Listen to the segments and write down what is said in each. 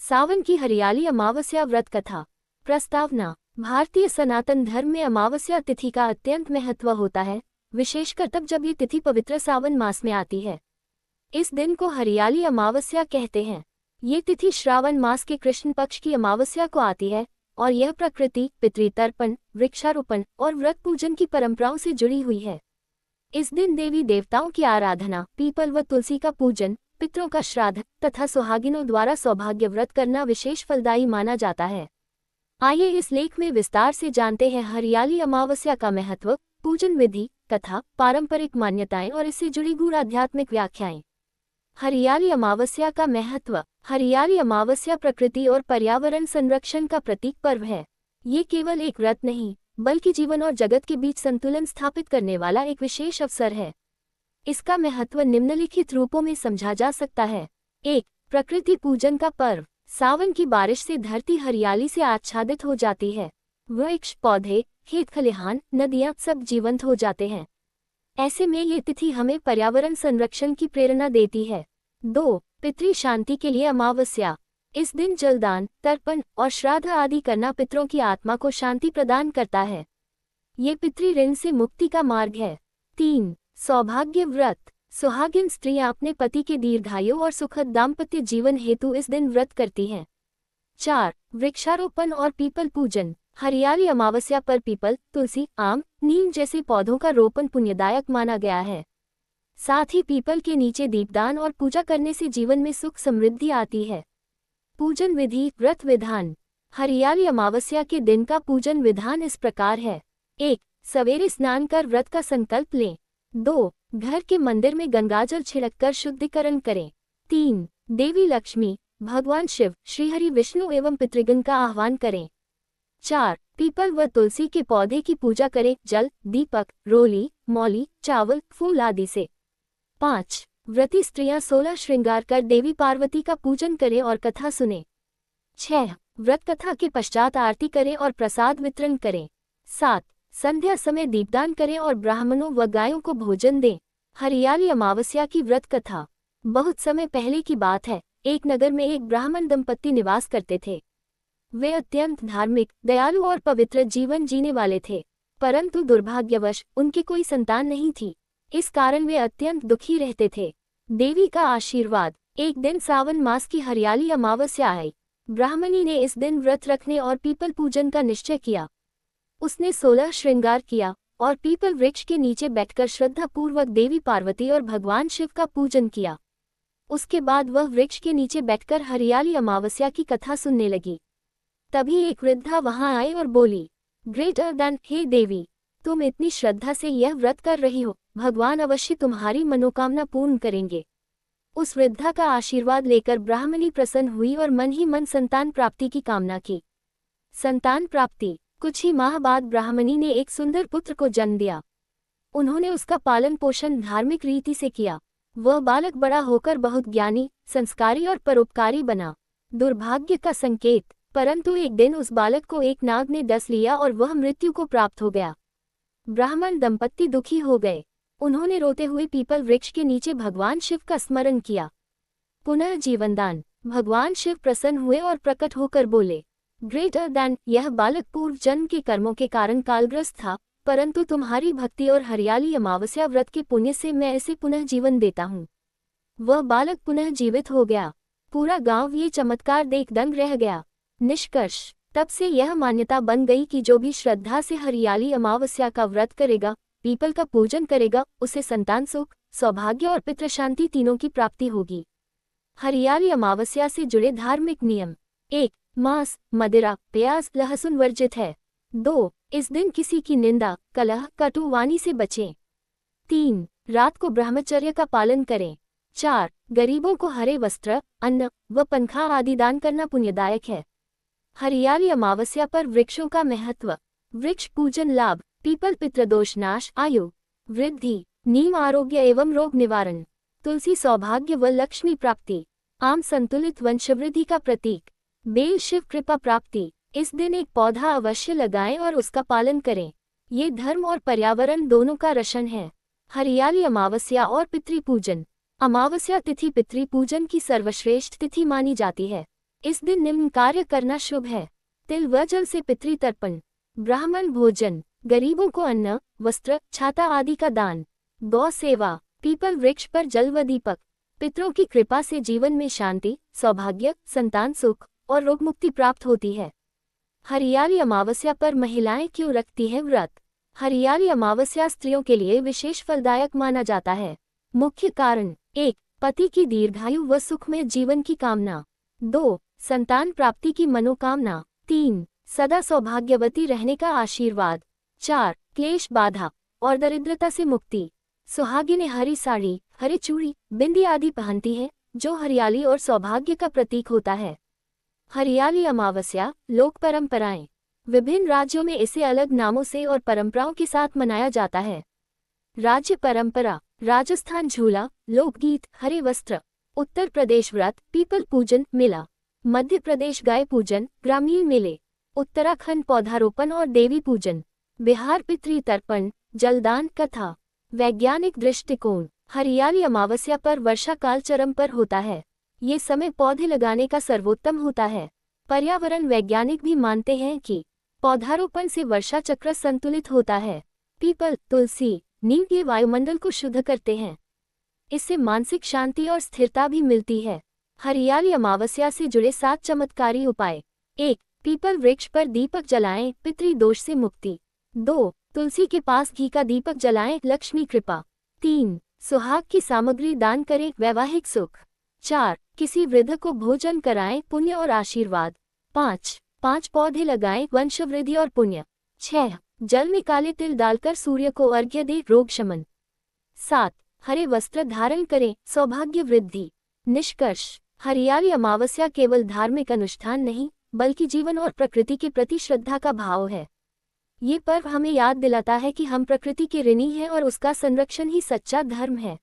सावन की हरियाली अमावस्या व्रत कथा। प्रस्तावना। भारतीय सनातन धर्म में अमावस्या तिथि का अत्यंत महत्व होता है, विशेषकर तब जब ये तिथि पवित्र सावन मास में आती है। इस दिन को हरियाली अमावस्या कहते हैं। ये तिथि श्रावण मास के कृष्ण पक्ष की अमावस्या को आती है और यह प्रकृति, पितृतर्पण, वृक्षारोपण और व्रत पूजन की परंपराओं से जुड़ी हुई है। इस दिन देवी देवताओं की आराधना, पीपल व तुलसी का पूजन, पितरों का श्राद्ध तथा सुहागिनों द्वारा सौभाग्य व्रत करना विशेष फलदायी माना जाता है। आइए इस लेख में विस्तार से जानते हैं हरियाली अमावस्या का महत्व, पूजन विधि, कथा, पारंपरिक मान्यताएं और इससे जुड़ी गूढ़ आध्यात्मिक व्याख्याएं। हरियाली अमावस्या का महत्व। हरियाली अमावस्या प्रकृति और पर्यावरण संरक्षण का प्रतीक पर्व है। ये केवल एक व्रत नहीं, बल्कि जीवन और जगत के बीच संतुलन स्थापित करने वाला एक विशेष अवसर है। इसका महत्व निम्नलिखित रूपों में समझा जा सकता है। 1. प्रकृति पूजन का पर्व। सावन की बारिश से धरती हरियाली से आच्छादित हो जाती है। वृक्ष, पौधे, खेत खलिहान, नदियां सब जीवंत हो जाते हैं। ऐसे में ये तिथि हमें पर्यावरण संरक्षण की प्रेरणा देती है। 2. पितृ शांति के लिए अमावस्या। इस दिन जलदान, तर्पण और श्राद्ध आदि करना पितरों की आत्मा को शांति प्रदान करता है। ये पितृ ऋण से मुक्ति का मार्ग है। 3. सौभाग्य व्रत। सुहागिन स्त्रियां अपने पति के दीर्घायु और सुखद दाम्पत्य जीवन हेतु इस दिन व्रत करती हैं। 4. वृक्षारोपण और पीपल पूजन। हरियाली अमावस्या पर पीपल, तुलसी, आम, नीम जैसे पौधों का रोपण पुण्यदायक माना गया है। साथ ही पीपल के नीचे दीपदान और पूजा करने से जीवन में सुख समृद्धि आती है। पूजन विधि, व्रत विधान। हरियाली अमावस्या के दिन का पूजन विधान इस प्रकार है। 1. सवेरे स्नान कर व्रत का संकल्प लें। 2. घर के मंदिर में गंगाजल छिड़ककर शुद्धिकरण करें। 3. देवी लक्ष्मी, भगवान शिव, श्रीहरि विष्णु एवं पितृगण का आह्वान करें। 4. पीपल व तुलसी के पौधे की पूजा करें जल, दीपक, रोली, मौली, चावल, फूल आदि से। 5. व्रती स्त्रियां 16 श्रृंगार कर देवी पार्वती का पूजन करें और कथा सुनें। 6. व्रत कथा के पश्चात आरती करें और प्रसाद वितरण करें। 7. संध्या समय दीपदान करें और ब्राह्मणों व गायों को भोजन दें। हरियाली अमावस्या की व्रत कथा। बहुत समय पहले की बात है, एक नगर में एक ब्राह्मण दंपत्ति निवास करते थे। वे अत्यंत धार्मिक, दयालु और पवित्र जीवन जीने वाले थे, परंतु दुर्भाग्यवश उनकी कोई संतान नहीं थी। इस कारण वे अत्यंत दुखी रहते थे। देवी का आशीर्वाद। एक दिन सावन मास की हरियाली अमावस्या आई। ब्राह्मणी ने इस दिन व्रत रखने और पीपल पूजन का निश्चय किया। उसने 16 श्रृंगार किया और पीपल वृक्ष के नीचे बैठकर श्रद्धापूर्वक देवी पार्वती और भगवान शिव का पूजन किया। उसके बाद वह वृक्ष के नीचे बैठकर हरियाली अमावस्या की कथा सुनने लगी। तभी एक वृद्धा वहां आई और बोली, ग्रेटर देन, हे देवी, तुम इतनी श्रद्धा से यह व्रत कर रही हो, भगवान अवश्य तुम्हारी मनोकामना पूर्ण करेंगे। उस वृद्धा का आशीर्वाद लेकर ब्राह्मणी प्रसन्न हुई और मन ही मन संतान प्राप्ति की कामना की। संतान प्राप्ति। कुछ ही माह बाद ब्राह्मणी ने एक सुंदर पुत्र को जन्म दिया। उन्होंने उसका पालन पोषण धार्मिक रीति से किया। वह बालक बड़ा होकर बहुत ज्ञानी, संस्कारी और परोपकारी बना। दुर्भाग्य का संकेत। परंतु एक दिन उस बालक को एक नाग ने डस लिया और वह मृत्यु को प्राप्त हो गया। ब्राह्मण दंपत्ति दुखी हो गए। उन्होंने रोते हुए पीपल वृक्ष के नीचे भगवान शिव का स्मरण किया। पुनः जीवनदान। भगवान शिव प्रसन्न हुए और प्रकट होकर बोले, ग्रेटर देन, यह बालक पूर्व जन्म के कर्मों के कारण कालग्रस्त था, परंतु तुम्हारी भक्ति और हरियाली अमावस्या व्रत के पुण्य से मैं इसे पुनः जीवन देता हूँ। वह बालक पुनः जीवित हो गया। पूरा गांव ये चमत्कार देख दंग रह गया। निष्कर्ष। तब से यह मान्यता बन गई कि जो भी श्रद्धा से हरियाली अमावस्या का व्रत करेगा, पीपल का पूजन करेगा, उसे संतान सुख, सौभाग्य और पितृशांति तीनों की प्राप्ति होगी। हरियाली अमावस्या से जुड़े धार्मिक नियम। 1. मांस, मदिरा, प्याज, लहसुन वर्जित है। 2. इस दिन किसी की निंदा, कलह, कटु वाणी से बचें। 3. रात को ब्रह्मचर्य का पालन करें। 4. गरीबों को हरे वस्त्र, अन्न व पंखा आदि दान करना पुण्यदायक है। हरियाली अमावस्या पर वृक्षों का महत्व। वृक्ष पूजन लाभ। पीपल पितृदोष नाश, आयु वृद्धि। नीम आरोग्य एवं रोग निवारण। तुलसी सौभाग्य व लक्ष्मी प्राप्ति। आम संतुलित वंशवृद्धि का प्रतीक। बेल शिव कृपा प्राप्ति। इस दिन एक पौधा अवश्य लगाएं और उसका पालन करें। ये धर्म और पर्यावरण दोनों का रक्षण है। हरियाली अमावस्या और पितृ पूजन। अमावस्या तिथि पितृ पूजन की सर्वश्रेष्ठ तिथि मानी जाती है। इस दिन निम्न कार्य करना शुभ है। तिल व जल से पितृ तर्पण, ब्राह्मण भोजन, गरीबों को अन्न, वस्त्र, छाता आदि का दान, गौ सेवा, पीपल वृक्ष पर जल व दीपक। पितरों की कृपा से जीवन में शांति, सौभाग्य, संतान सुख और रोग मुक्ति प्राप्त होती है। हरियाली अमावस्या पर महिलाएं क्यों रखती हैं व्रत? हरियाली अमावस्या स्त्रियों के लिए विशेष फलदायक माना जाता है। मुख्य कारण: 1. पति की दीर्घायु व सुखमय जीवन की कामना। 2. संतान प्राप्ति की मनोकामना। 3. सदा सौभाग्यवती रहने का आशीर्वाद। 4. क्लेश बाधा और दरिद्रता से मुक्ति। सुहागिनें हरी साड़ी, हरी चूड़ी, बिंदी आदि पहनती हैं, जो हरियाली और सौभाग्य का प्रतीक होता है। हरियाली अमावस्या, लोक परंपराएं। विभिन्न राज्यों में इसे अलग नामों से और परंपराओं के साथ मनाया जाता है। राज्य परंपरा: राजस्थान झूला, लोकगीत, हरे वस्त्र। उत्तर प्रदेश व्रत, पीपल पूजन, मेला। मध्य प्रदेश गाय पूजन, ग्रामीण मेले। उत्तराखंड पौधारोपण और देवी पूजन। बिहार पितृ तर्पण, जलदान, कथा। वैज्ञानिक दृष्टिकोण: हरियाली अमावस्या पर वर्षा काल चरम पर होता है। ये समय पौधे लगाने का सर्वोत्तम होता है। पर्यावरण वैज्ञानिक भी मानते हैं कि पौधारोपण से वर्षा चक्र संतुलित होता है। पीपल, तुलसी, नीम के वायुमंडल को शुद्ध करते हैं। इससे मानसिक शांति और स्थिरता भी मिलती है। हरियाली अमावस्या से जुड़े 7 चमत्कारी उपाय। 1. पीपल वृक्ष पर दीपक जलाएं, पितृ दोष से मुक्ति। 2. तुलसी के पास घी का दीपक जलाएं, लक्ष्मी कृपा। 3. सुहाग की सामग्री दान करें, वैवाहिक सुख। 4. किसी वृद्ध को भोजन कराएं, पुण्य और आशीर्वाद। 5 पौधे लगाएं, वंश वृद्धि और पुण्य। 6. जल में काले तिल डालकर सूर्य को अर्घ्य दे, रोग शमन। 7. हरे वस्त्र धारण करें, सौभाग्य वृद्धि। निष्कर्ष: हरियाली अमावस्या केवल धार्मिक अनुष्ठान नहीं, बल्कि जीवन और प्रकृति के प्रति श्रद्धा का भाव है। ये पर्व हमें याद दिलाता है कि हम प्रकृति के ऋणी हैं और उसका संरक्षण ही सच्चा धर्म है।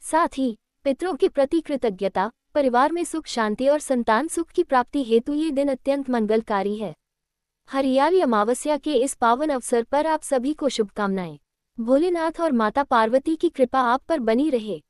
साथ ही पितरों के प्रति कृतज्ञता, परिवार में सुख शांति और संतान सुख की प्राप्ति हेतु ये दिन अत्यंत मंगलकारी है। हरियाली अमावस्या के इस पावन अवसर पर आप सभी को शुभकामनाएं। भोलेनाथ और माता पार्वती की कृपा आप पर बनी रहे।